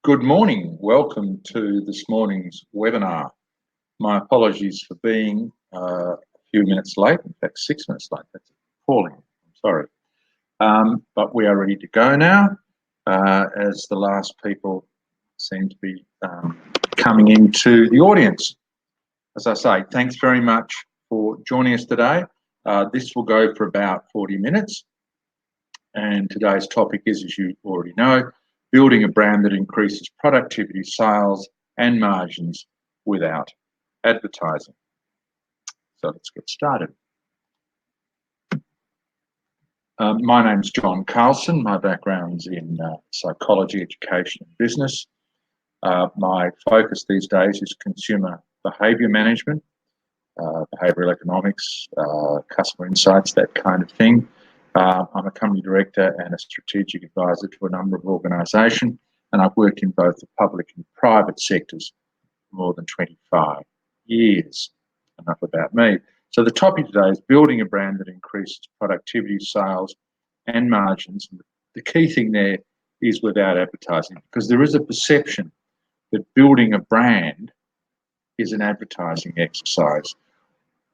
Good morning. Welcome to this morning's webinar. My apologies for being a few minutes late, in fact 6 minutes late. That's appalling. I'm sorry. But we are ready to go now as the last people seem to be coming into the audience. As I say, thanks very much for joining us today. This will go for about 40 minutes. And today's topic is, as you already know, building a brand that increases productivity, sales and margins without advertising. So let's get started. My name's John Carlson. My background's in psychology, education and business. My focus these days is consumer behaviour management, behavioural economics, customer insights, that kind of thing. I'm a company director and a strategic advisor to a number of organisations, and I've worked in both the public and private sectors for more than 25 years. Enough about me. So the topic today is building a brand that increases productivity, sales and margins. The key thing there is without advertising, because there is a perception that building a brand is an advertising exercise.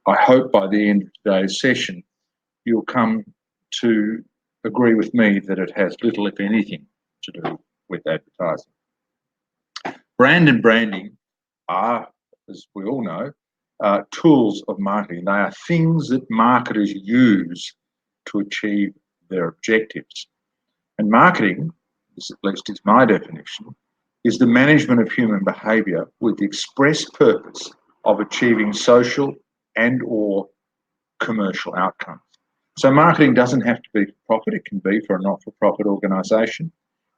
I hope by the end of today's session you'll come to agree with me that it has little, if anything, to do with advertising. Brand and branding are, as we all know, tools of marketing. They are things that marketers use to achieve their objectives. And marketing, this at least is my definition, is the management of human behaviour with the express purpose of achieving social and/or commercial outcomes. So marketing doesn't have to be for profit. It can be for a not-for-profit organisation.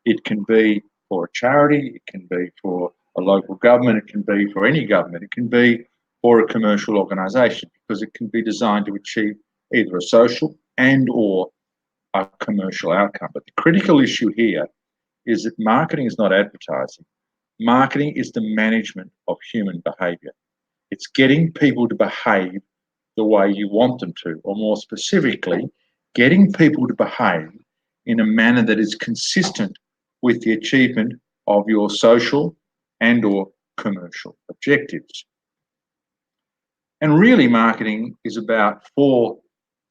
It can be for a charity. It can be for a local government. It can be for any government. It can be for a commercial organisation, because it can be designed to achieve either a social and/or a commercial outcome. But the critical issue here is that marketing is not advertising. Marketing is the management of human behaviour. It's getting people to behave the way you want them to, or more specifically, getting people to behave in a manner that is consistent with the achievement of your social and/or commercial objectives. And really, marketing is about four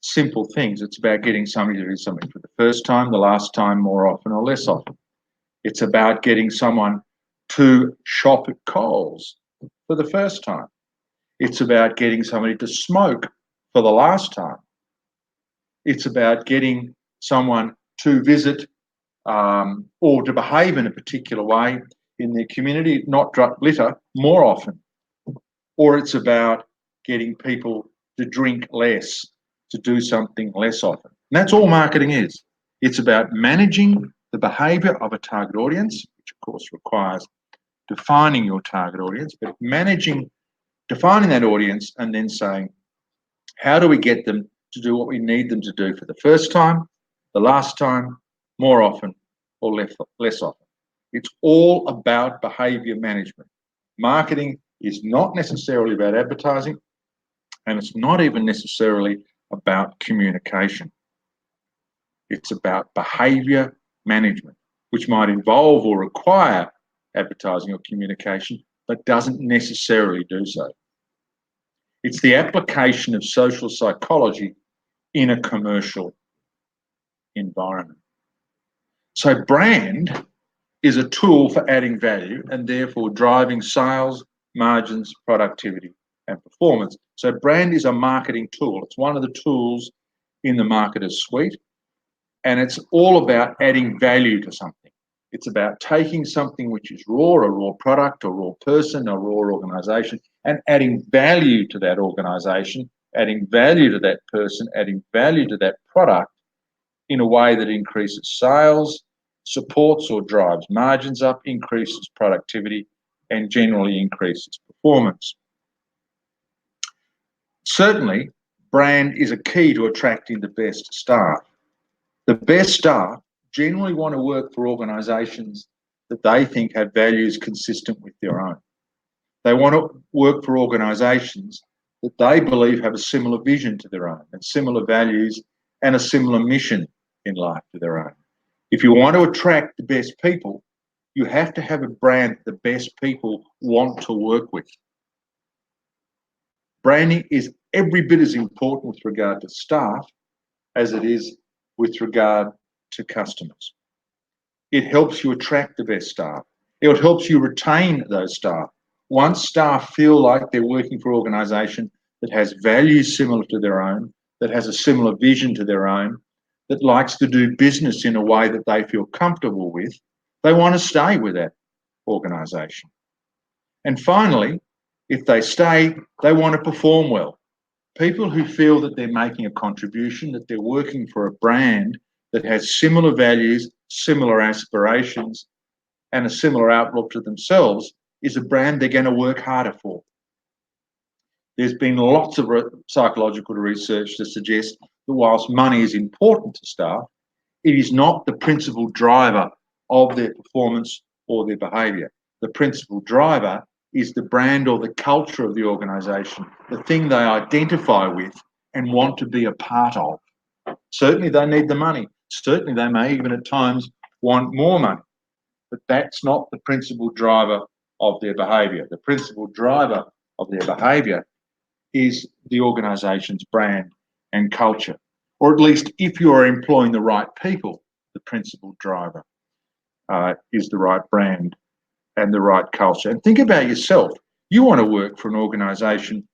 simple things. It's about getting somebody to do something for the first time, the last time, more often or less often. It's about getting someone to shop at Coles for the first time. It's about getting somebody to smoke for the last time. It's about getting someone to visit or to behave in a particular way in their community, not drug litter, more often. Or it's about getting people to drink less, to do something less often. And that's all marketing is. It's about managing the behaviour of a target audience, which of course requires defining your target audience, but defining that audience and then saying, how do we get them to do what we need them to do for the first time, the last time, more often or less often? It's all about behaviour management. Marketing is not necessarily about advertising, and it's not even necessarily about communication. It's about behaviour management, which might involve or require advertising or communication, but doesn't necessarily do so. It's the application of social psychology in a commercial environment. So brand is a tool for adding value and therefore driving sales, margins, productivity and performance. So brand is a marketing tool. It's one of the tools in the marketer's suite, and it's all about adding value to something. It's about taking something which is raw, a raw product, a raw person, a raw organisation, and adding value to that organisation, adding value to that person, adding value to that product in a way that increases sales, supports or drives margins up, increases productivity, and generally increases performance. Certainly, brand is a key to attracting the best staff. The best staff generally want to work for organisations that they think have values consistent with their own. They want to work for organisations that they believe have a similar vision to their own and similar values and a similar mission in life to their own. If you want to attract the best people, You have to have a brand the best people want to work with. Branding is every bit as important with regard to staff as it is with regard to customers. It helps you attract the best staff. It helps you retain those staff. Once staff feel like they're working for an organisation that has values similar to their own, that has a similar vision to their own, that likes to do business in a way that they feel comfortable with, they want to stay with that organisation. And finally, if they stay, they want to perform well. People who feel that they're making a contribution, that they're working for a brand that has similar values, similar aspirations, and a similar outlook to themselves, is a brand they're going to work harder for. There's been lots of psychological research to suggest that whilst money is important to staff, it is not the principal driver of their performance or their behaviour. The principal driver is the brand or the culture of the organisation, the thing they identify with and want to be a part of. Certainly they need the money. Certainly they may even at times want more money. But that's not the principal driver of their behaviour. The principal driver of their behaviour is the organisation's brand and culture. Or at least if you're employing the right people, the principal driver is the right brand and the right culture. And think about yourself. You want to work for an organisation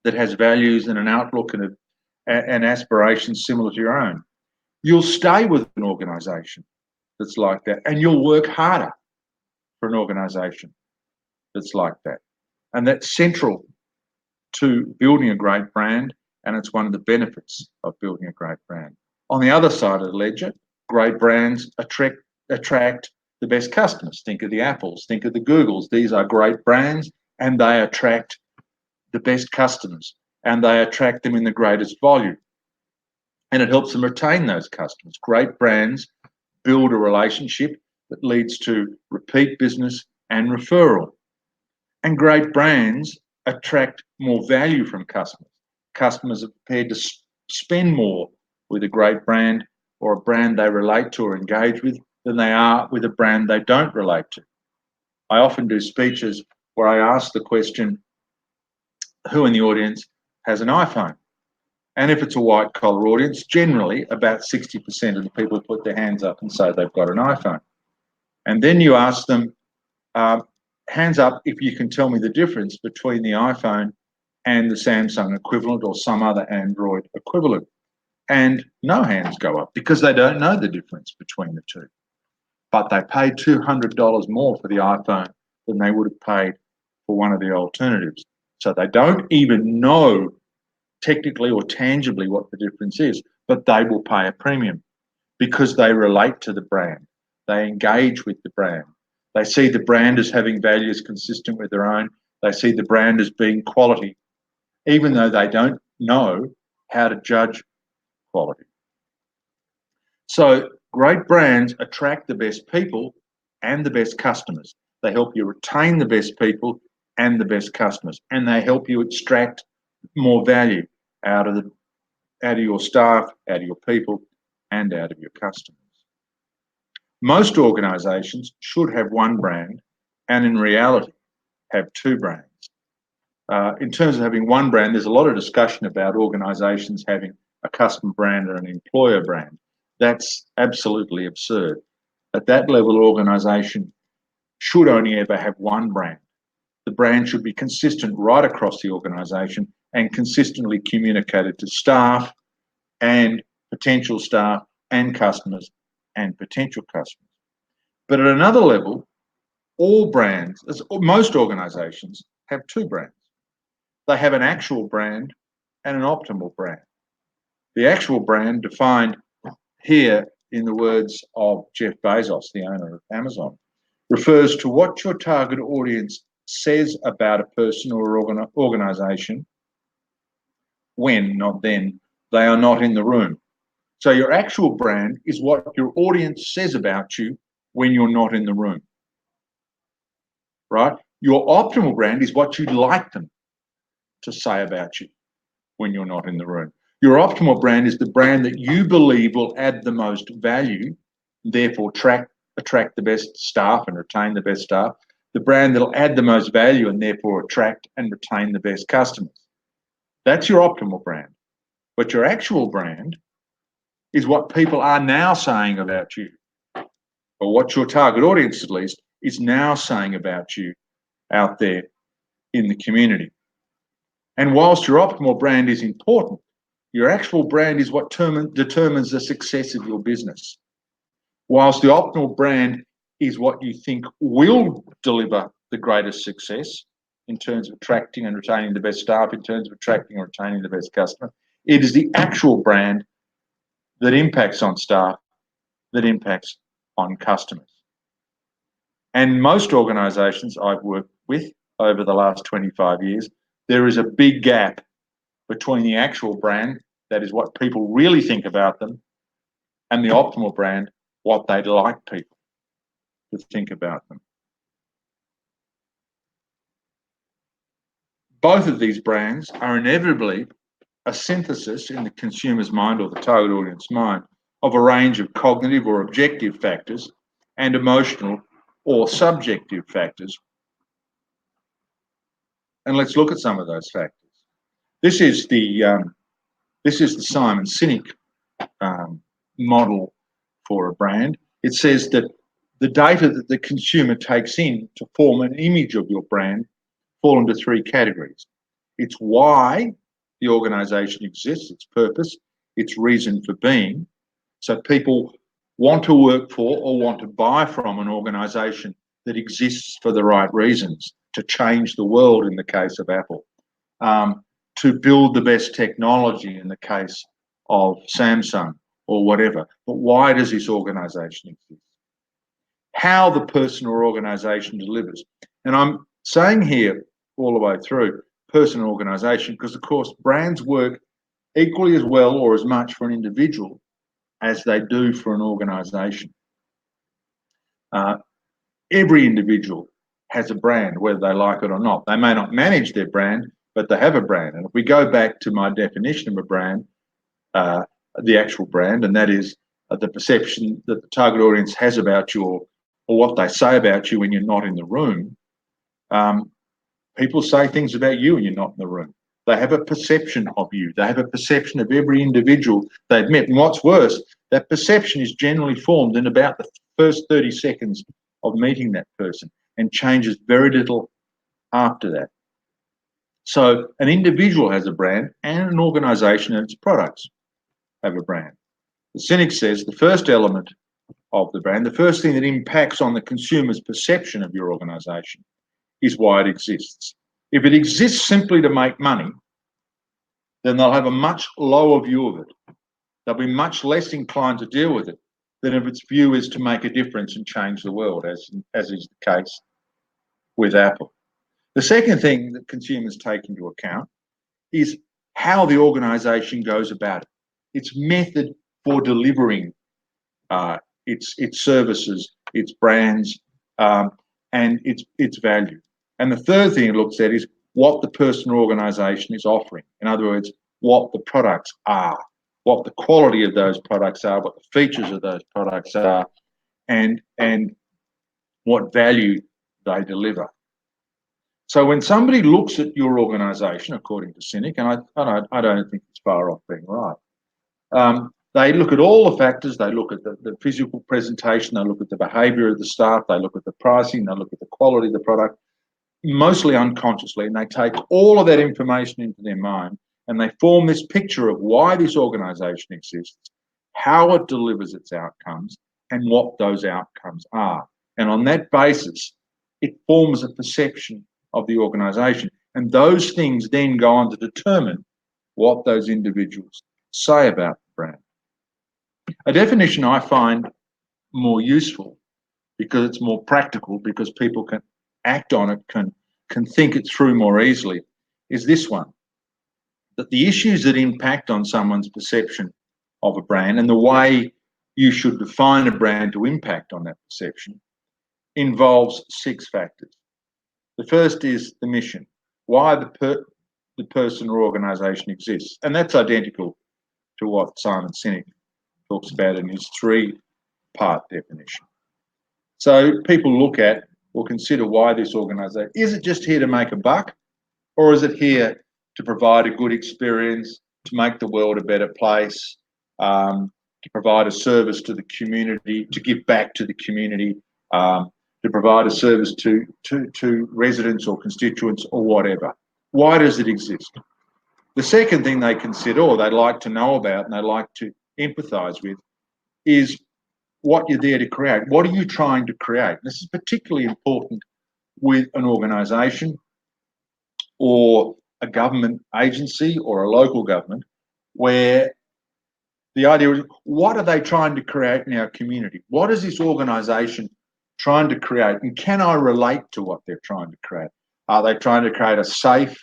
that has values and an outlook and aspirations similar to your own. You'll stay with an organisation that's like that, and you'll work harder for an organisation that's like that. And that's central to building a great brand, and it's one of the benefits of building a great brand. On the other side of the ledger, great brands attract the best customers. Think of the Apples, think of the Googles. These are great brands, and they attract the best customers, and they attract them in the greatest volume. And it helps them retain those customers. Great brands build a relationship that leads to repeat business and referral. And great brands attract more value from customers. Customers are prepared to spend more with a great brand or a brand they relate to or engage with than they are with a brand they don't relate to. I often do speeches where I ask the question, who in the audience has an iPhone? And if it's a white collar audience, generally about 60% of the people put their hands up and say they've got an iPhone. And then you ask them, hands up if you can tell me the difference between the iPhone and the Samsung equivalent or some other Android equivalent. And no hands go up because they don't know the difference between the two. But they paid $200 more for the iPhone than they would have paid for one of the alternatives. So they don't even know technically or tangibly what the difference is, but they will pay a premium because they relate to the brand. They engage with the brand. They see the brand as having values consistent with their own. They see the brand as being quality, even though they don't know how to judge quality. So great brands attract the best people and the best customers. They help you retain the best people and the best customers, and they help you extract more value out of your staff, out of your people, and out of your customers. Most organisations should have one brand, and in reality, have two brands. In terms of having one brand, there's a lot of discussion about organisations having a customer brand and an employer brand. That's absolutely absurd. At that level, an organisation should only ever have one brand. The brand should be consistent right across the organisation and consistently communicated to staff and potential staff and customers and potential customers. But at another level, all brands, most organisations, have two brands. They have an actual brand and an optimal brand. The actual brand, defined here in the words of Jeff Bezos, the owner of Amazon, refers to what your target audience says about a person or organisation when, not then, they are not in the room. So your actual brand is what your audience says about you when you're not in the room, right? Your optimal brand is what you'd like them to say about you when you're not in the room. Your optimal brand is the brand that you believe will add the most value, therefore attract the best staff and retain the best staff, the brand that'll add the most value and therefore attract and retain the best customers. That's your optimal brand. But your actual brand is what people are now saying about you, or what your target audience, at least, is now saying about you out there in the community. And whilst your optimal brand is important, your actual brand is what determines the success of your business. Whilst the optimal brand is what you think will deliver the greatest success in terms of attracting and retaining the best staff, in terms of attracting and retaining the best customer, it is the actual brand that impacts on staff, that impacts on customers. And most organisations I've worked with over the last 25 years, there is a big gap between the actual brand, that is what people really think about them, and the optimal brand, what they'd like people to think about them. Both of these brands are inevitably a synthesis in the consumer's mind, or the target audience mind, of a range of cognitive or objective factors and emotional or subjective factors. And let's look at some of those factors. This is the Simon Sinek model for a brand. It says that the data that the consumer takes in to form an image of your brand fall into three categories. It's why the organisation exists, its purpose, its reason for being. So people want to work for or want to buy from an organisation that exists for the right reasons, to change the world in the case of Apple, to build the best technology in the case of Samsung or whatever. But why does this organisation exist? How the person or organisation delivers. And I'm saying here all the way through person or organisation because, of course, brands work equally as well or as much for an individual as they do for an organisation. Every individual has a brand, whether they like it or not. They may not manage their brand, but they have a brand. And if we go back to my definition of a brand, the actual brand, and that is the perception that the target audience has about you, or what they say about you when you're not in the room. People say things about you when you're not in the room. They have a perception of you. They have a perception of every individual they've met. And what's worse, that perception is generally formed in about the first 30 seconds of meeting that person and changes very little after that. So an individual has a brand, and an organisation and its products have a brand. The Cynic says the first element of the brand, the first thing that impacts on the consumer's perception of your organisation, is why it exists. If it exists simply to make money, then they'll have a much lower view of it. They'll be much less inclined to deal with it than if its view is to make a difference and change the world, as is the case with Apple. The second thing that consumers take into account is how the organisation goes about it, its method for delivering its services, its brands, and its value. And the third thing it looks at is what the person or organisation is offering. In other words, what the products are, what the quality of those products are, what the features of those products are, and what value they deliver. So when somebody looks at your organisation, according to Cynic, and I don't think it's far off being right, they look at all the factors. They look at the physical presentation, they look at the behaviour of the staff, they look at the pricing, they look at the quality of the product, mostly unconsciously, and they take all of that information into their mind and they form this picture of why this organisation exists, how it delivers its outcomes, and what those outcomes are. And on that basis, it forms a perception of the organisation. And those things then go on to determine what those individuals say about the brand. A definition I find more useful because it's more practical, because people can act on it, can think it through more easily, is this one: that the issues that impact on someone's perception of a brand and the way you should define a brand to impact on that perception involves 6 factors. The first is the mission, why the person or organisation exists, and that's identical to what Simon Sinek talks about in his 3-part definition. So people look at or consider why this organisation, is it just here to make a buck, or is it here to provide a good experience, to make the world a better place, to provide a service to the community, to give back to the community, to provide a service to residents or constituents or whatever? Why does it exist? The second thing they consider, or they like to know about and they like to empathise with, is what you're there to create. What are you trying to create? This is particularly important with an organisation or a government agency or a local government, where the idea is, what are they trying to create in our community? What is this organisation trying to create? And can I relate to what they're trying to create? Are they trying to create a safe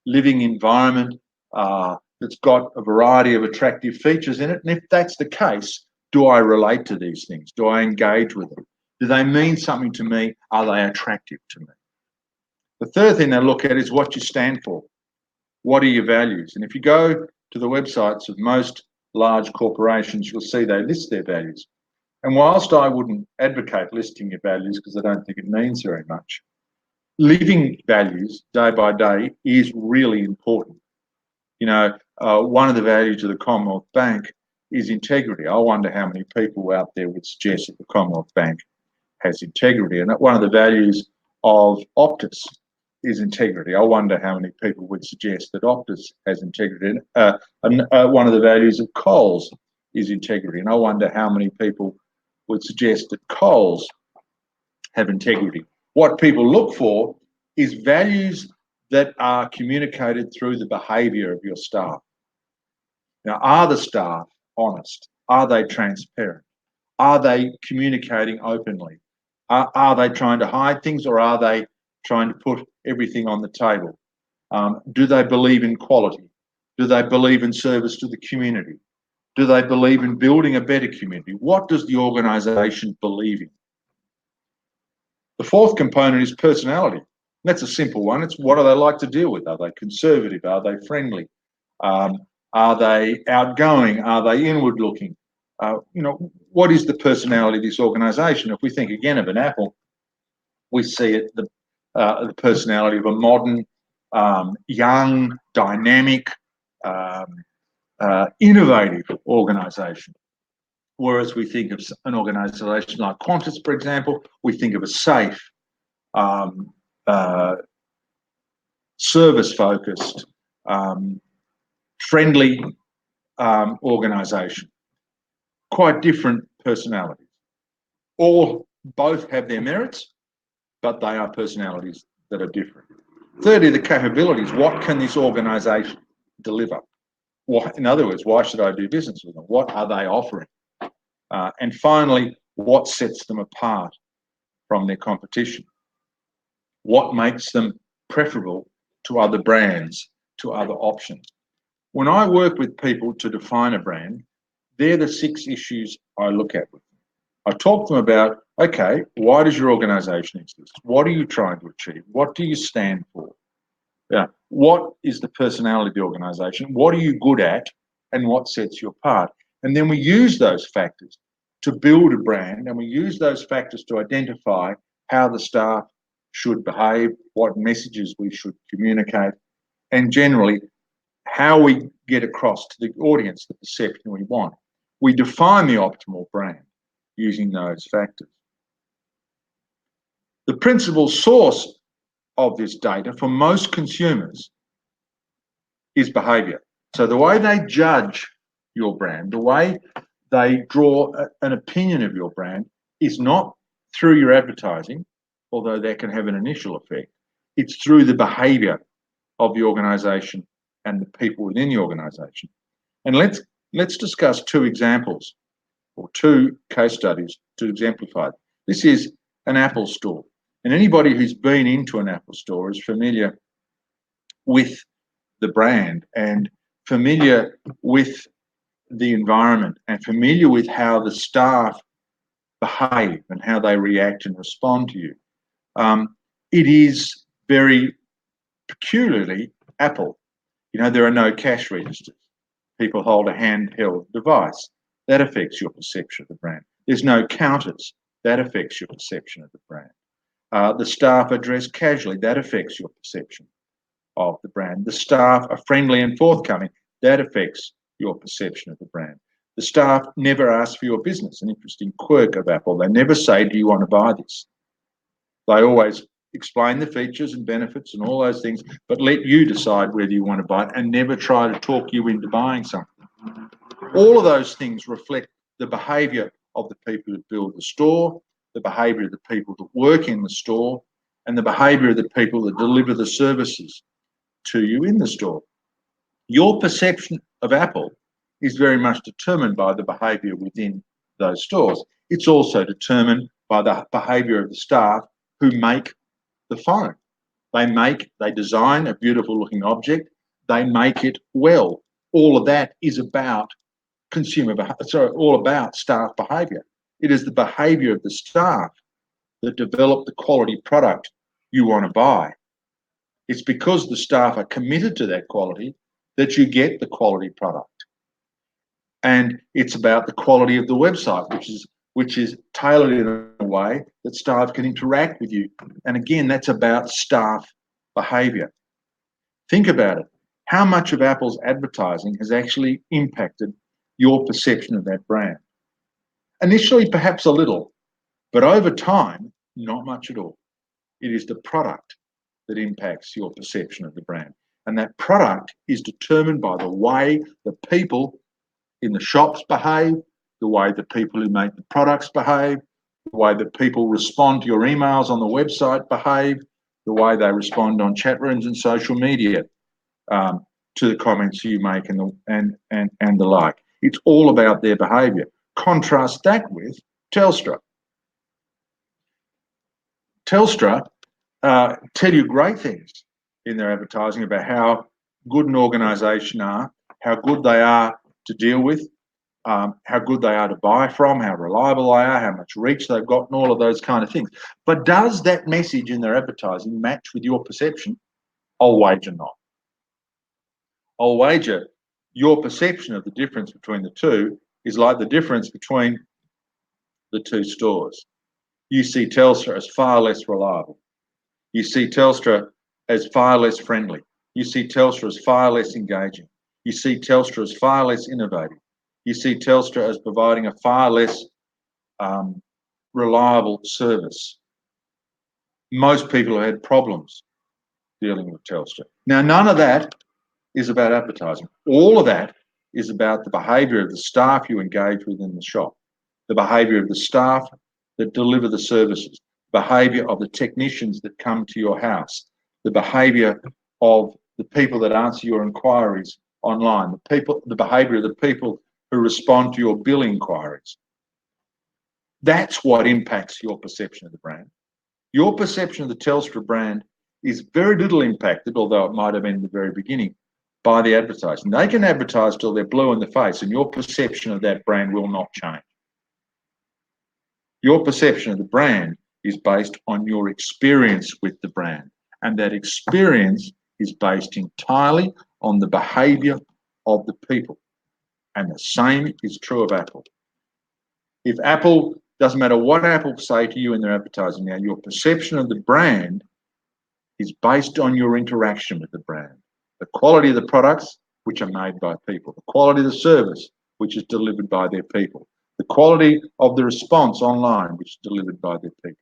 living environment that's got a variety of attractive features in it? And if that's the case, do I relate to these things? Do I engage with them? Do they mean something to me? Are they attractive to me? The third thing they look at is what you stand for. What are your values? And if you go to the websites of most large corporations, you'll see they list their values. And whilst I wouldn't advocate listing your values because I don't think it means very much, living values day by day is really important. You know, one of the values of the Commonwealth Bank is integrity. I wonder how many people out there would suggest that the Commonwealth Bank has integrity. And one of the values of Optus is integrity. I wonder how many people would suggest that Optus has integrity. One of the values of Coles is integrity. And I wonder how many people would suggest that Coles have integrity. What people look for is values that are communicated through the behaviour of your staff. Now, are the staff honest? Are they transparent? Are they communicating openly? Are they trying to hide things, or are they trying to put everything on the table? Do they believe in quality? Do they believe in service to the community? Do they believe in building a better community? What does the organisation believe in? The fourth component is personality. That's a simple one. It's what do they like to deal with? Are they conservative? Are they friendly? Are they outgoing? Are they inward looking? You know, what is the personality of this organisation? If we think again of an Apple, we see it the personality of a modern, young, dynamic, innovative organisation. Whereas we think of an organisation like Qantas, for example, we think of a safe, service-focused, friendly organisation. Quite different personalities. Both have their merits, but they are personalities that are different. Thirdly, the capabilities. What can this organisation deliver? In other words, why should I do business with them? What are they offering? And finally, what sets them apart from their competition? What makes them preferable to other brands, to other options? When I work with people to define a brand, they're the 6 issues I look at with them. I talk to them about, okay, why does your organisation exist? What are you trying to achieve? What do you stand for? What is the personality of the organisation? What are you good at? And what sets you apart? And then we use those factors to build a brand, and we use those factors to identify how the staff should behave, what messages we should communicate, and generally how we get across to the audience the perception we want. We define the optimal brand using those factors. The principal source of this data for most consumers is behaviour. So the way they judge your brand, the way they draw an opinion of your brand is not through your advertising, although that can have an initial effect. It's through the behaviour of the organisation and the people within the organisation. And let's discuss 2 examples or 2 case studies to exemplify it. This is an Apple store. And anybody who's been into an Apple store is familiar with the brand and familiar with the environment and familiar with how the staff behave and how they react and respond to you. It is very peculiarly Apple. You know, there are no cash registers. People hold a handheld device. That affects your perception of the brand. There's no counters. that affects your perception of the brand. The staff are dressed casually, that affects your perception of the brand. The staff are friendly and forthcoming, that affects your perception of the brand. The staff never ask for your business, an interesting quirk of Apple. They never say, do you want to buy this? They always explain the features and benefits and all those things, but let you decide whether you want to buy it and never try to talk you into buying something. All of those things reflect the behaviour of the people who build the store, the behaviour of the people that work in the store, and the behaviour of the people that deliver the services to you in the store. Your perception of Apple is very much determined by the behaviour within those stores. It's also determined by the behaviour of the staff who make the phone. They design a beautiful looking object, they make it well. All of that is about all about staff behaviour. It is the behaviour of the staff that develop the quality product you want to buy. It's because the staff are committed to that quality that you get the quality product. And it's about the quality of the website, which is tailored in a way that staff can interact with you. And again, that's about staff behaviour. Think about it. How much of Apple's advertising has actually impacted your perception of that brand? Initially, perhaps a little, but over time, not much at all. It is the product that impacts your perception of the brand. And that product is determined by the way the people in the shops behave, the way the people who make the products behave, the way the people respond to your emails on the website behave, the way they respond on chat rooms and social media to the comments you make and the like. It's all about their behaviour. Contrast that with Telstra. Telstra tell you great things in their advertising about how good an organisation are, how good they are to deal with, how good they are to buy from, how reliable they are, how much reach they've got, and all of those kind of things. But does that message in their advertising match with your perception? I'll wager not. I'll wager your perception of the difference between the two is like the difference between the two stores. You see Telstra as far less reliable. You see Telstra as far less friendly. You see Telstra as far less engaging. You see Telstra as far less innovative. You see Telstra as providing a far less reliable service. Most people have had problems dealing with Telstra. Now, none of that is about advertising. All of that is about the behaviour of the staff you engage with in the shop, the behaviour of the staff that deliver the services, behaviour of the technicians that come to your house, the behaviour of the people that answer your inquiries online, the behaviour of the people who respond to your bill inquiries. That's what impacts your perception of the brand. Your perception of the Telstra brand is very little impacted, although it might have been in the very beginning, by the advertising. They can advertise till they're blue in the face and your perception of that brand will not change. Your perception of the brand is based on your experience with the brand, and that experience is based entirely on the behaviour of the people. And the same is true of Apple. If Apple, doesn't matter what Apple say to you in their advertising now, your perception of the brand is based on your interaction with the brand. The quality of the products, which are made by people. The quality of the service, which is delivered by their people. The quality of the response online, which is delivered by their people.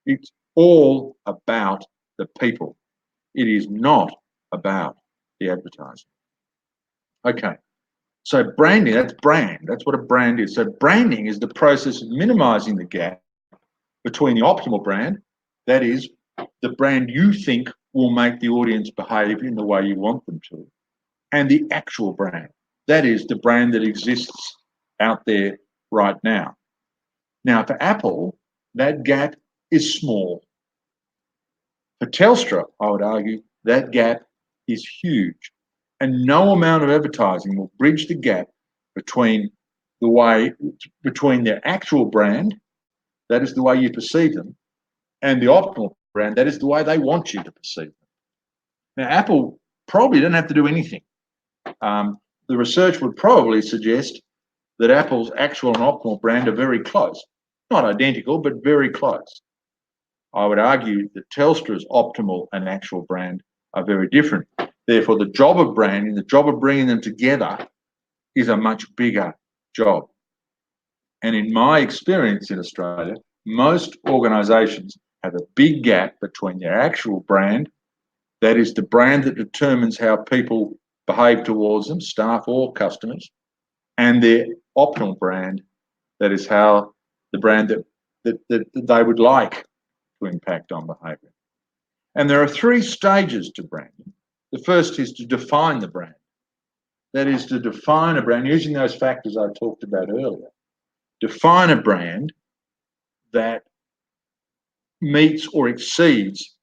It's all about the people. It is not about the advertising. Okay, so branding, that's brand. That's what a brand is. So branding is the process of minimising the gap between the optimal brand, that is, the brand you think will make the audience behave in the way you want them to, and the actual brand, that is, the brand that exists out there right now. Now, for Apple, that gap is small. For Telstra, I would argue, that gap is huge. And no amount of advertising will bridge the gap between their actual brand, that is the way you perceive them, and the optimal brand, that is the way they want you to perceive them. Now, Apple probably doesn't have to do anything. The research would probably suggest that Apple's actual and optimal brand are very close. not identical, but very close. I would argue that Telstra's optimal and actual brand are very different. Therefore, the job of branding, the job of bringing them together is a much bigger job. And in my experience in Australia, most organisations have a big gap between their actual brand, that is the brand that determines how people behave towards them, staff or customers, and their optimal brand, that is how the brand that they would like to impact on behaviour. And there are three stages to branding. The first is to define the brand. That is to define a brand using those factors I talked about earlier. Define a brand that meets or exceeds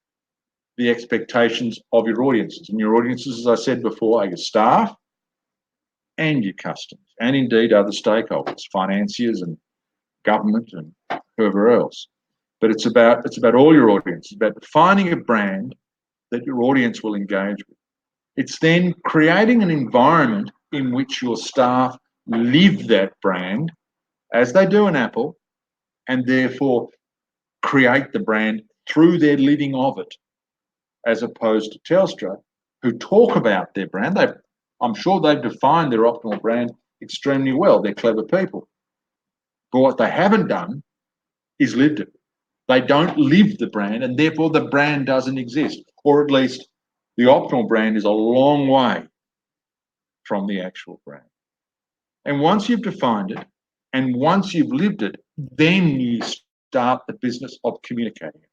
the expectations of your audiences. And your audiences, as I said before, are your staff and your customers, and indeed other stakeholders, financiers and government and whoever else. But it's about all your audience. It's about defining a brand that your audience will engage with. It's then creating an environment in which your staff live that brand as they do in Apple, and therefore create the brand through their living of it, as opposed to Telstra, who talk about their brand. I'm sure they've defined their optimal brand extremely well. They're clever people. But what they haven't done is lived it. They don't live the brand, and therefore the brand doesn't exist, or at least the optimal brand is a long way from the actual brand. And once you've defined it, and once you've lived it, then you start the business of communicating it.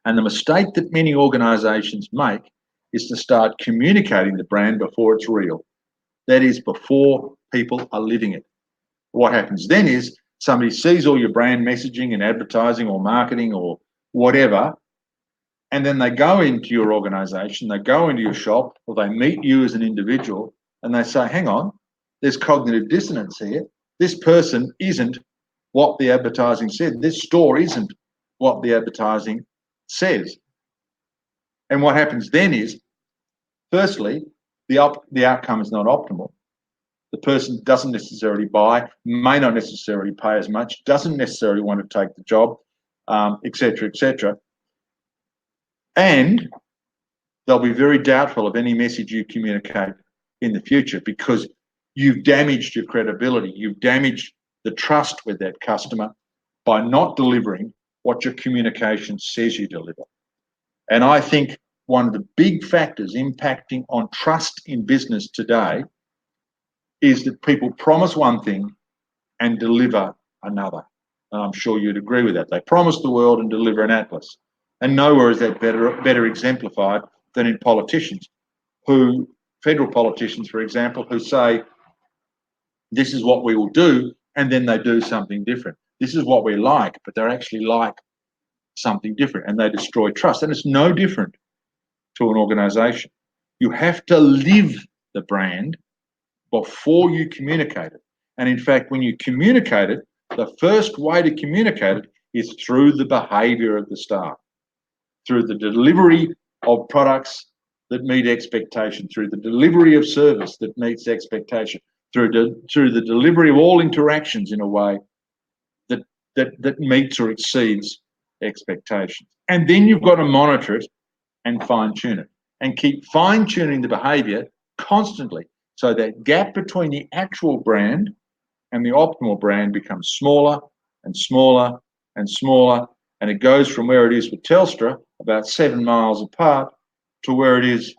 And the mistake that many organisations make is to start communicating the brand before it's real. That is, before people are living it. What happens then is somebody sees all your brand messaging and advertising or marketing or whatever, and then they go into your organisation, they go into your shop, or they meet you as an individual, and they say, hang on, there's cognitive dissonance here. This person isn't what the advertising said. This store isn't what the advertising says. And what happens then is, firstly, the outcome is not optimal. The person doesn't necessarily buy, may not necessarily pay as much, doesn't necessarily want to take the job, etc., etc. And they'll be very doubtful of any message you communicate in the future, because you've damaged your credibility, you've damaged the trust with that customer by not delivering what your communication says you deliver. And I think one of the big factors impacting on trust in business today is that people promise one thing and deliver another. And I'm sure you'd agree with that. They promise the world and deliver an atlas. And nowhere is that better exemplified than in politicians, federal politicians, for example, who say, this is what we will do, and then they do something different. This is what we like, but they're actually like something different, and they destroy trust. And it's no different to an organisation. You have to live the brand before you communicate it. And in fact, when you communicate it, the first way to communicate it is through the behaviour of the staff, through the delivery of products that meet expectation, through the delivery of service that meets expectation, through the delivery of all interactions in a way that meets or exceeds expectations. And then you've got to monitor it and fine-tune it, and keep fine-tuning the behaviour constantly, so that gap between the actual brand and the optimal brand becomes smaller and smaller and smaller, and it goes from where it is with Telstra, about 7 miles apart, to where it is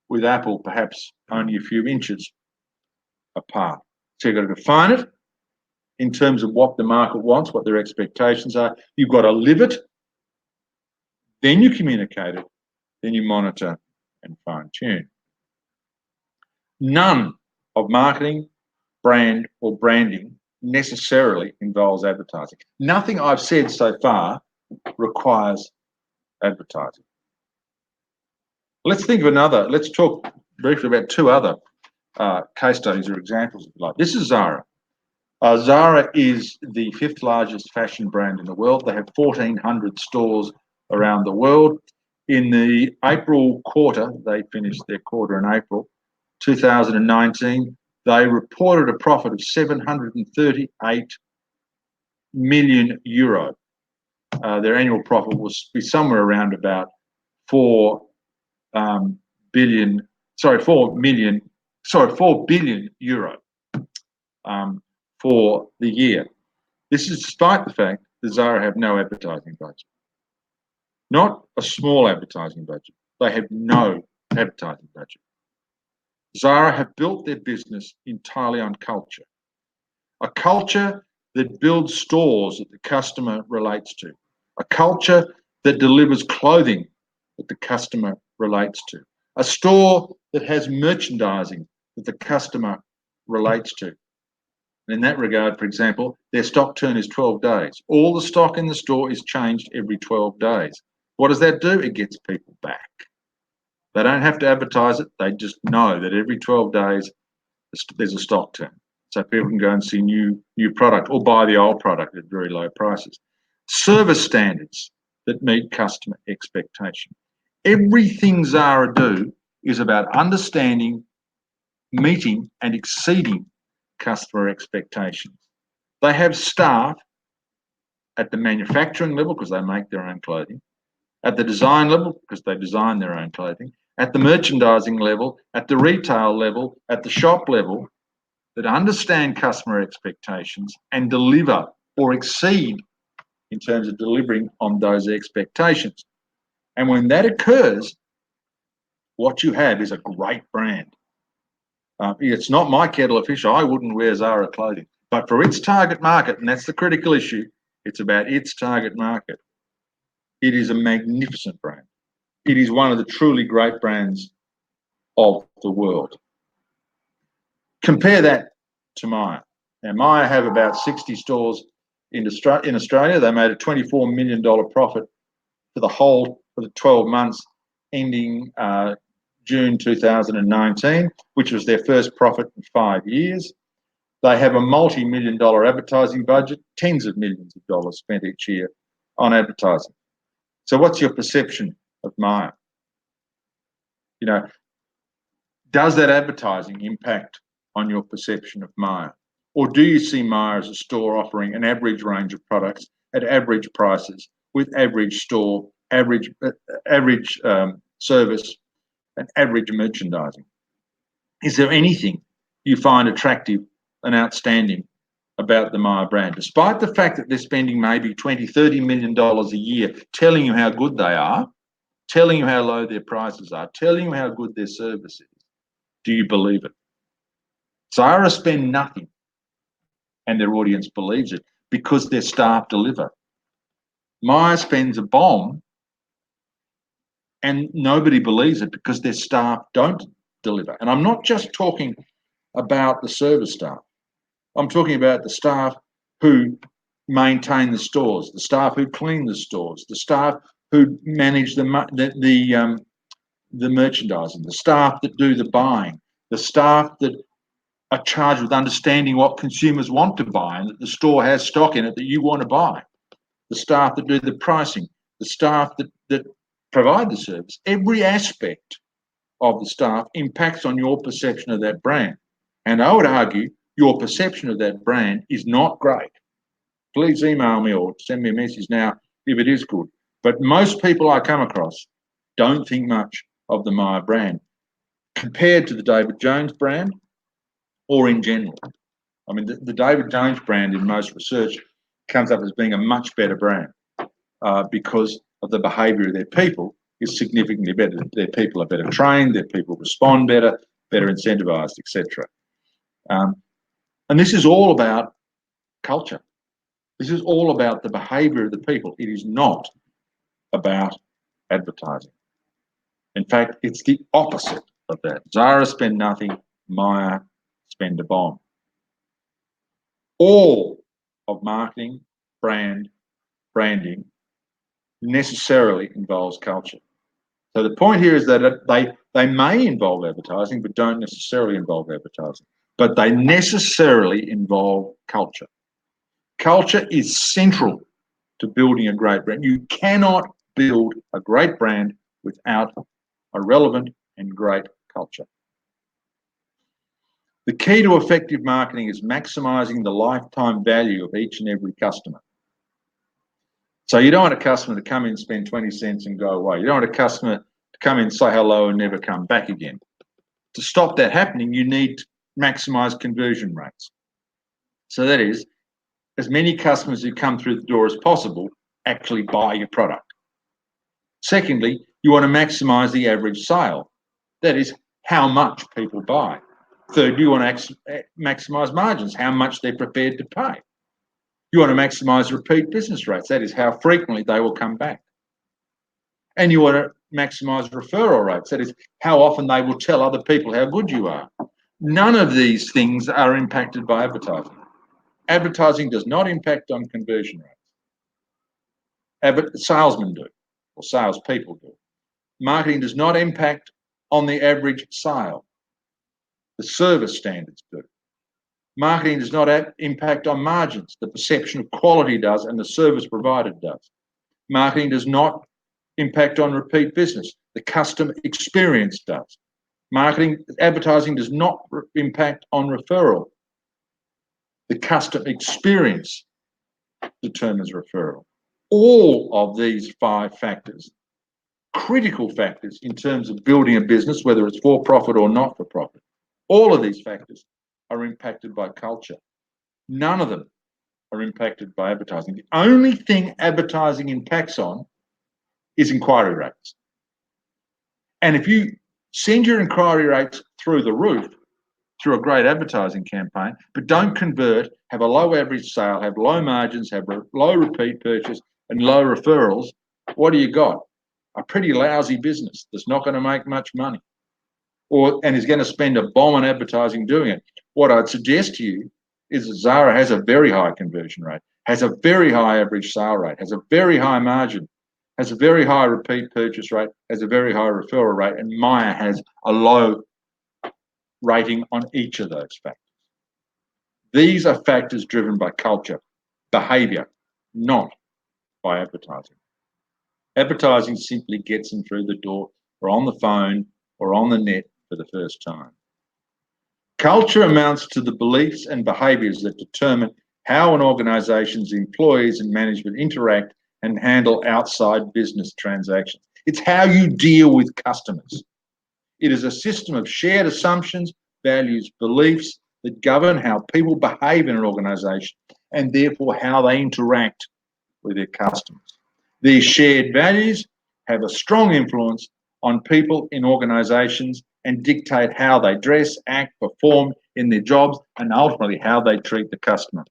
with Apple, perhaps only a few inches apart. So you've got to define it in terms of what the market wants, what their expectations are. You've got to live it, then you communicate it, then you monitor and fine-tune. None of marketing, brand, or branding necessarily involves advertising. Nothing I've said so far requires advertising. Let's talk briefly about two other case studies or examples, if you like. This is Zara. Zara is the 5th largest fashion brand in the world. They have 1,400 stores around the world. In the April quarter, they finished their quarter in April 2019, they reported a profit of $738 million euro. Their annual profit will be somewhere around about 4 billion euro for the year. This is despite the fact that Zara have no advertising budget. Not a small advertising budget. They have no advertising budget. Zara have built their business entirely on culture. A culture that builds stores that the customer relates to. A culture that delivers clothing that the customer relates to. A store that has merchandising that the customer relates to. And in that regard, for example, their stock turn is 12 days. All the stock in the store is changed every 12 days. What does that do? It gets people back. They don't have to advertise it. They just know that every 12 days there's a stock turn. So people can go and see new product or buy the old product at very low prices. Service standards that meet customer expectation. Everything Zara do is about understanding, meeting and exceeding customer expectations. They have staff at the manufacturing level because they make their own clothing, at the design level because they design their own clothing, at the merchandising level, at the retail level, at the shop level, that understand customer expectations and deliver or exceed in terms of delivering on those expectations. And when that occurs, what you have is a great brand. It's not my kettle of fish. I wouldn't wear Zara clothing. But for its target market, and that's the critical issue, it's about its target market. It is a magnificent brand. It is one of the truly great brands of the world. Compare that to Myer. Now, Myer have about 60 stores in Australia. They made a $24 million profit for the 12 months ending June 2019, which was their first profit in 5 years. They have a multi-million-dollar advertising budget, tens of millions of dollars spent each year on advertising. So what's your perception of Myer? You know, does that advertising impact on your perception of Myer? Or do you see Myer as a store offering an average range of products at average prices with average store, average service and average merchandising? Is there anything you find attractive and outstanding about the Myer brand, despite the fact that they're spending maybe $20, $30 million a year telling you how good they are, telling you how low their prices are, telling you how good their service is? Do you believe it? Zara spend nothing and their audience believes it because their staff deliver. Myer spends a bomb and nobody believes it because their staff don't deliver. And I'm not just talking about the service staff. I'm talking about the staff who maintain the stores, the staff who clean the stores, the staff who manage the merchandising, the staff that do the buying, the staff that are charged with understanding what consumers want to buy and that the store has stock in it that you want to buy, the staff that do the pricing, the staff that provide the service. Every aspect of the staff impacts on your perception of that brand. And I would argue your perception of that brand is not great. Please email me or send me a message now if it is good. But most people I come across don't think much of the Myer brand compared to the David Jones brand or in general. I mean, the David Jones brand in most research comes up as being a much better brand because of the behaviour of their people is significantly better. Their people are better trained, their people respond better, better incentivised, etc. And this is all about culture. This is all about the behaviour of the people. It is not about advertising. In fact, it's the opposite of that. Zara spend nothing, Myer spend a bomb. All of marketing, branding necessarily involves culture. So the point here is that they may involve advertising, but don't necessarily involve advertising. But they necessarily involve culture. Culture is central to building a great brand. You cannot build a great brand without a relevant and great culture. The key to effective marketing is maximising the lifetime value of each and every customer. So you don't want a customer to come in, spend 20 cents and go away. You don't want a customer to come in, say hello and never come back again. To stop that happening, you need to maximize conversion rates. So that is, as many customers who come through the door as possible actually buy your product. Secondly, you want to maximize the average sale. That is, how much people buy. Third, you want to maximize margins, how much they're prepared to pay. You want to maximize repeat business rates. That is, how frequently they will come back. And you want to maximize referral rates. That is, how often they will tell other people how good you are. None of these things are impacted by advertising. Advertising does not impact on conversion rates. Salesmen do, or salespeople do. Marketing does not impact on the average sale. The service standards do. Marketing does not impact on margins. The perception of quality does, and the service provided does. Marketing does not impact on repeat business. The customer experience does. Advertising does not impact on referral. The customer experience determines referral. All of these 5 factors, critical factors in terms of building a business, whether it's for profit or not for profit, all of these factors are impacted by culture. None of them are impacted by advertising. The only thing advertising impacts on is inquiry rates. And if you send your inquiry rates through the roof through a great advertising campaign, but don't convert, have a low average sale, have low margins, have low repeat purchase and low referrals, what do you got? A pretty lousy business that's not going to make much money and is going to spend a bomb on advertising doing it. What I'd suggest to you is that Zara has a very high conversion rate, has a very high average sale rate, has a very high margin, has a very high repeat purchase rate, has a very high referral rate, and Myer has a low rating on each of those factors. These are factors driven by culture, behaviour, not by advertising. Advertising simply gets them through the door or on the phone or on the net for the first time. Culture amounts to the beliefs and behaviours that determine how an organisation's employees and management interact and handle outside business transactions. It's how you deal with customers. It is a system of shared assumptions, values, beliefs that govern how people behave in an organisation and therefore how they interact with their customers. These shared values have a strong influence on people in organisations and dictate how they dress, act, perform in their jobs, and ultimately how they treat the customer.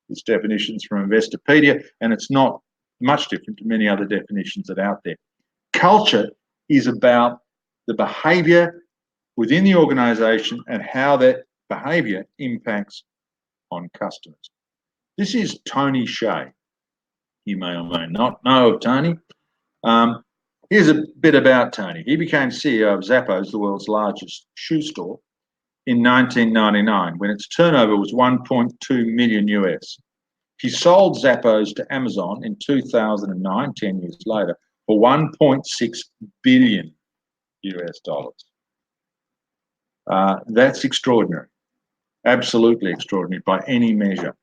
This definition's from Investopedia, and it's not much different to many other definitions that are out there. Culture is about the behaviour within the organisation and how that behaviour impacts on customers. This is Tony Shea. You may or may not know of Tony. Here's a bit about Tony. He became CEO of Zappos, the world's largest shoe store, in 1999 when its turnover was 1.2 million US. He sold Zappos to Amazon in 2009, 10 years later, for 1.6 billion US dollars. That's extraordinary, absolutely extraordinary by any measure.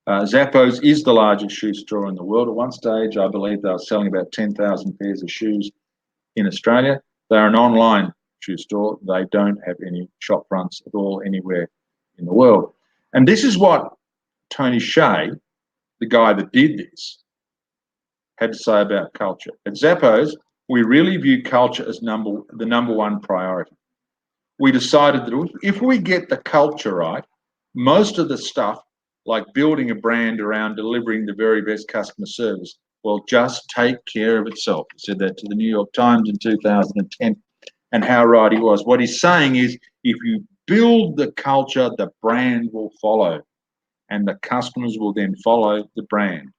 Zappos is the largest shoe store in the world. At one stage, I believe they were selling about 10,000 pairs of shoes in Australia. They're an online shoe store. They don't have any shop fronts at all anywhere in the world. And this is what Tony Shea, the guy that did this, had to say about culture. At Zappos, we really view culture as the number one priority. We decided that if we get the culture right, most of the stuff, like building a brand around delivering the very best customer service, will just take care of itself. He said that to the New York Times in 2010, and how right he was. What he's saying is, if you build the culture, the brand will follow, and the customers will then follow the brand.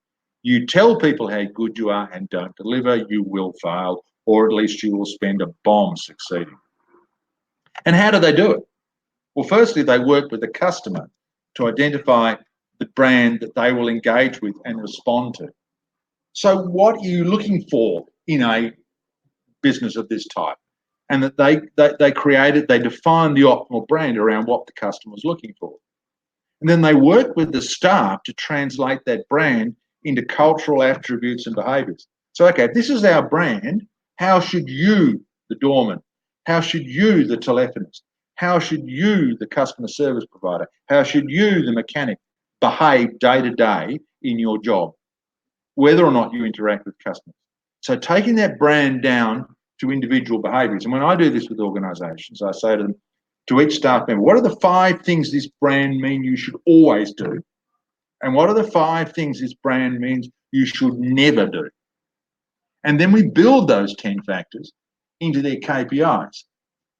You tell people how good you are and don't deliver, you will fail, or at least you will spend a bomb succeeding. And how do they do it? Well, firstly, they work with the customer to identify the brand that they will engage with and respond to. So what are you looking for in a business of this type? And that they define the optimal brand around what the customer is looking for. And then they work with the staff to translate that brand into cultural attributes and behaviours. So, okay, if this is our brand, how should you, the doorman, how should you, the telephonist, how should you, the customer service provider, how should you, the mechanic, behave day to day in your job, whether or not you interact with customers? So taking that brand down to individual behaviours. And when I do this with organisations, I say to them, to each staff member, what are the 5 things this brand mean you should always do? And what are the 5 things this brand means you should never do? And then we build those 10 factors into their KPIs.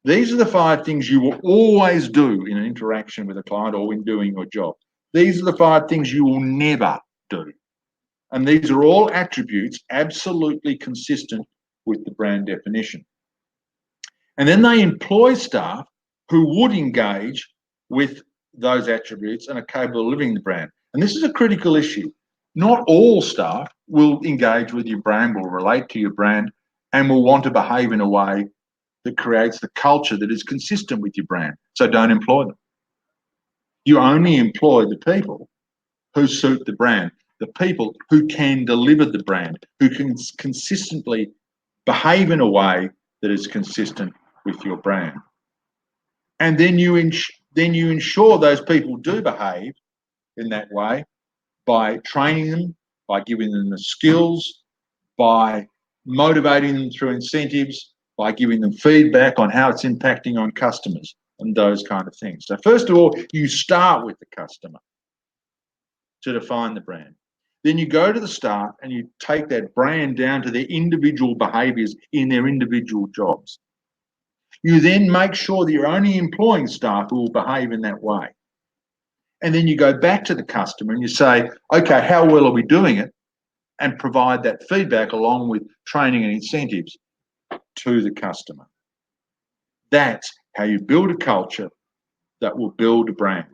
These are the 5 things you will always do in an interaction with a client or in doing your job. These are the 5 things you will never do. And these are all attributes absolutely consistent with the brand definition. And then they employ staff who would engage with those attributes and are capable of living the brand. And this is a critical issue. Not all staff will engage with your brand, will relate to your brand, and will want to behave in a way that creates the culture that is consistent with your brand. So don't employ them. You only employ the people who suit the brand, the people who can deliver the brand, who can consistently behave in a way that is consistent with your brand. And then you ensure those people do behave in that way by training them, by giving them the skills, by motivating them through incentives, by giving them feedback on how it's impacting on customers and those kind of things. So first of all, you start with the customer to define the brand. Then you go to the staff and you take that brand down to their individual behaviours in their individual jobs. You then make sure that you're only employing staff who will behave in that way. And then you go back to the customer and you say, okay, how well are we doing it? And provide that feedback along with training and incentives to the customer. That's how you build a culture that will build a brand.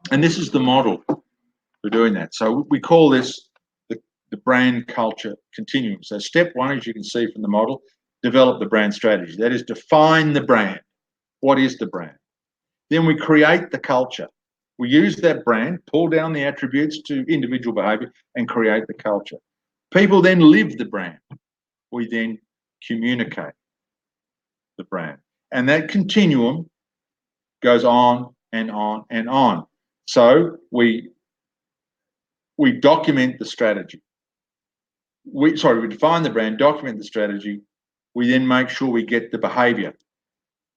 And this is the model for doing that. So we call this the brand culture continuum. So step 1, as you can see from the model, develop the brand strategy. That is, define the brand. What is the brand? Then we create the culture. We use that brand, pull down the attributes to individual behaviour and create the culture. People then live the brand. We then communicate the brand. And that continuum goes on and on and on. So we document the strategy. We define the brand, document the strategy. We then make sure we get the behaviour.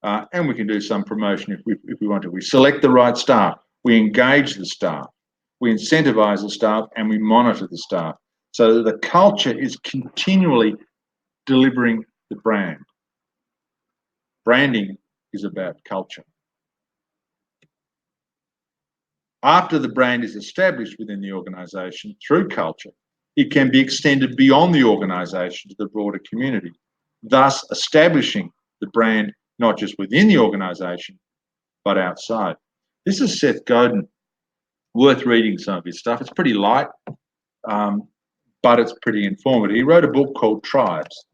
And we can do some promotion if we want to. We select the right staff. We engage the staff. We incentivise the staff and we monitor the staff so that the culture is continually delivering the brand. Branding is about culture. After the brand is established within the organisation through culture, it can be extended beyond the organisation to the broader community, thus establishing the brand not just within the organisation, but outside. This is Seth Godin. Worth reading some of his stuff. It's pretty light, but it's pretty informative. He wrote a book called Tribes,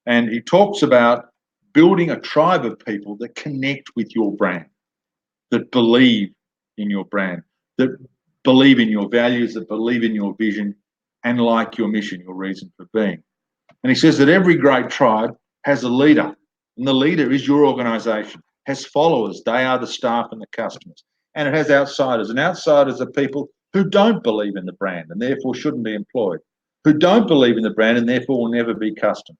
and he talks about building a tribe of people that connect with your brand, that believe in your brand, that believe in your values, that believe in your vision, and like your mission, your reason for being. And he says that every great tribe has a leader, and the leader is your organisation, has followers, they are the staff and the customers, and it has outsiders, and outsiders are people who don't believe in the brand and therefore shouldn't be employed, who don't believe in the brand and therefore will never be customers.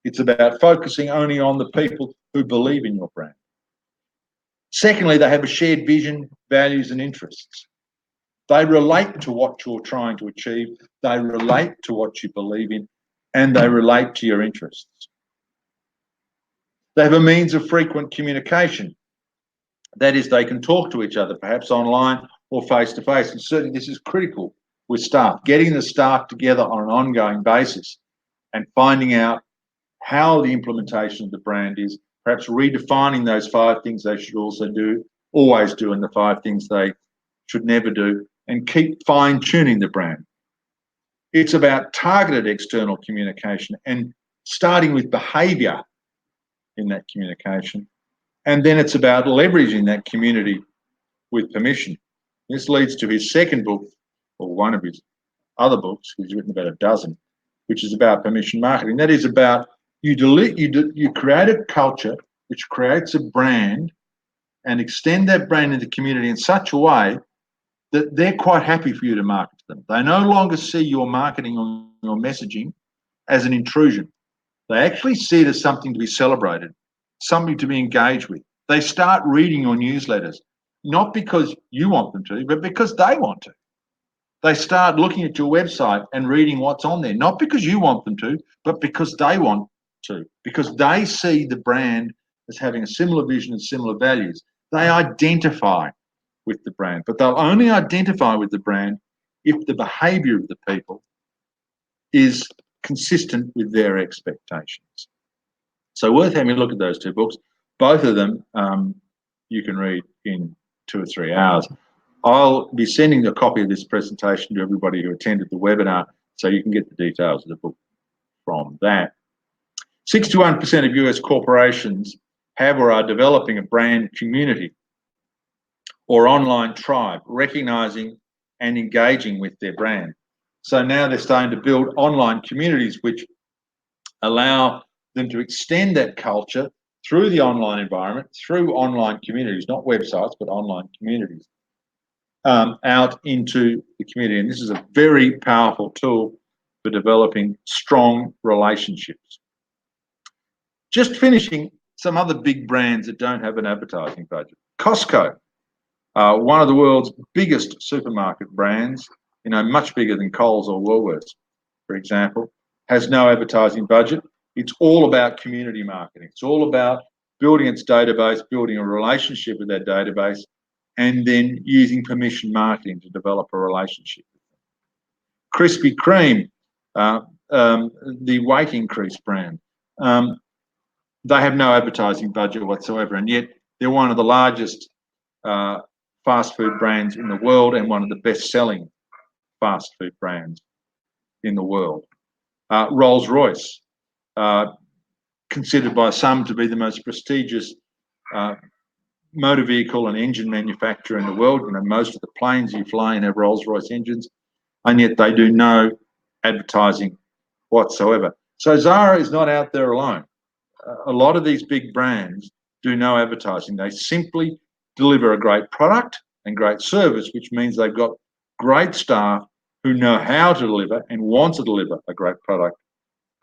It's about focusing only on the people who believe in your brand. Secondly, they have a shared vision, values and interests. They relate to what you're trying to achieve, they relate to what you believe in, and they relate to your interests. They have a means of frequent communication. That is, they can talk to each other, perhaps online or face-to-face. And certainly this is critical with staff, getting the staff together on an ongoing basis and finding out how the implementation of the brand is, perhaps redefining those 5 things they should also do, always do, and the 5 things they should never do, and keep fine-tuning the brand. It's about targeted external communication and starting with behaviour in that communication. And then it's about leveraging that community with permission. This leads to his second book, or one of his other books, he's written about a dozen, which is about permission marketing. That is about you create a culture which creates a brand and extend that brand into the community in such a way that they're quite happy for you to market to them. They no longer see your marketing or your messaging as an intrusion. They actually see it as something to be celebrated, something to be engaged with. They start reading your newsletters, not because you want them to, but because they want to. They start looking at your website and reading what's on there, not because you want them to, but because they want to, because they see the brand as having a similar vision and similar values. They identify with the brand, but they'll only identify with the brand if the behaviour of the people is consistent with their expectations. So worth having a look at those two books. Both of them you can read in 2 or 3 hours. I'll be sending a copy of this presentation to everybody who attended the webinar, so you can get the details of the book from that. 61% of US corporations have or are developing a brand community or online tribe, recognising and engaging with their brand. So now they're starting to build online communities which allow them to extend that culture through the online environment, through online communities, not websites, but online communities, out into the community. And this is a very powerful tool for developing strong relationships. Just finishing, some other big brands that don't have an advertising budget. Costco, one of the world's biggest supermarket brands, much bigger than Coles or Woolworths, for example, has no advertising budget. It's all about community marketing. It's all about building its database, building a relationship with that database, and then using permission marketing to develop a relationship with them. Krispy Kreme, the weight increase brand, they have no advertising budget whatsoever, and yet they're one of the largest fast food brands in the world and one of the best-selling fast food brands in the world. Rolls-Royce, considered by some to be the most prestigious motor vehicle and engine manufacturer in the world. Most of the planes you fly in have Rolls-Royce engines, and yet they do no advertising whatsoever. So Zara is not out there alone. A lot of these big brands do no advertising. They simply deliver a great product and great service, which means they've got great staff who know how to deliver and want to deliver a great product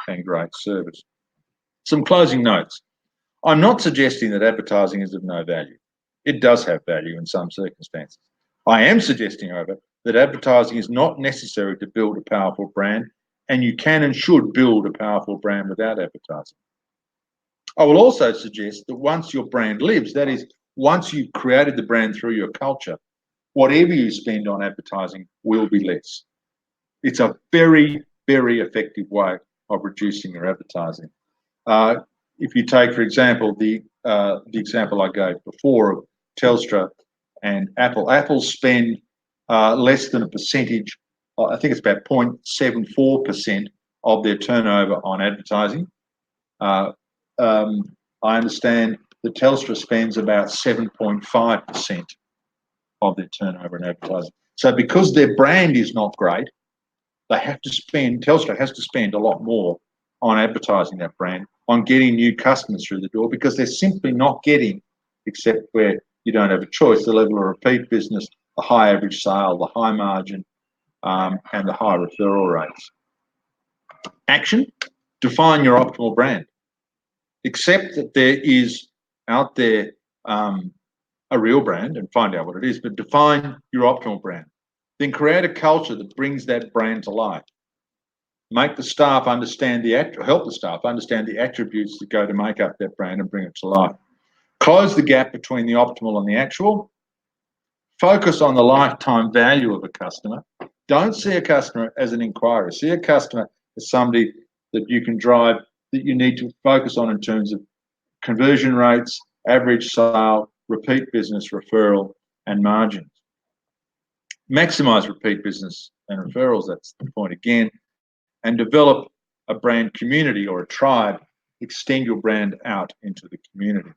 and great service. Some closing notes. I'm not suggesting that advertising is of no value. It does have value in some circumstances. I am suggesting, however, that advertising is not necessary to build a powerful brand, and you can and should build a powerful brand without advertising. I will also suggest that once your brand lives, that is, once you've created the brand through your culture, whatever you spend on advertising will be less. It's a very, very effective way of reducing your advertising. If you take, for example, the example I gave before of Telstra and Apple, Apple spend less than a percentage, I think it's about 0.74% of their turnover on advertising. I understand that Telstra spends about 7.5% of their turnover in advertising. So because their brand is not great, Telstra has to spend a lot more on advertising that brand, on getting new customers through the door, because they're simply not getting, except where you don't have a choice, the level of repeat business, the high average sale, the high margin, and the high referral rates. Action: define your optimal brand. Accept that there is out there a real brand and find out what it is, but define your optimal brand. Then create a culture that brings that brand to life. Make the staff understand help the staff understand the attributes that go to make up that brand and bring it to life. Close the gap between the optimal and the actual. Focus on the lifetime value of a customer. Don't see a customer as an inquiry. See a customer as somebody that you can drive, that you need to focus on in terms of conversion rates, average sale, repeat business, referral, and margins. Maximize repeat business and referrals, that's the point again, and develop a brand community or a tribe. Extend your brand out into the community.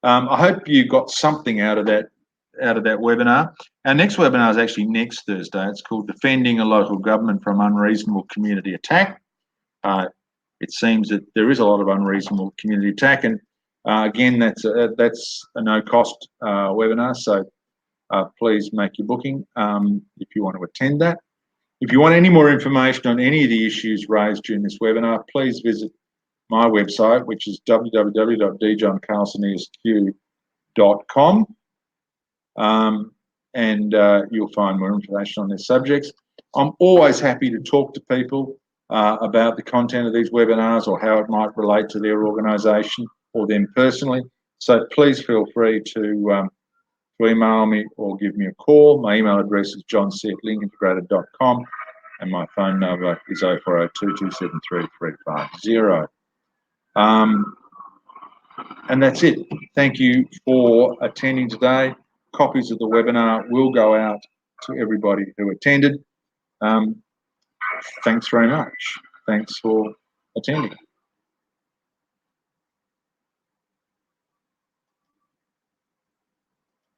I hope you got something out of that out of that webinar. Our next webinar is actually next Thursday. It's called Defending a Local Government from Unreasonable Community Attack. It seems that there is a lot of unreasonable community attack, and again, that's a no-cost webinar, so please make your booking if you want to attend that. If you want any more information on any of the issues raised during this webinar, please visit my website, which is www.djohncarlsonesq.com, and you'll find more information on these subjects. I'm always happy to talk to people about the content of these webinars or how it might relate to their organisation or them personally. So please feel free to email me or give me a call. My email address is john@linkintegrated.com and my phone number is 0402 273 350. And that's it. Thank you for attending today. Copies of the webinar will go out to everybody who attended. Thanks very much. Thanks for attending.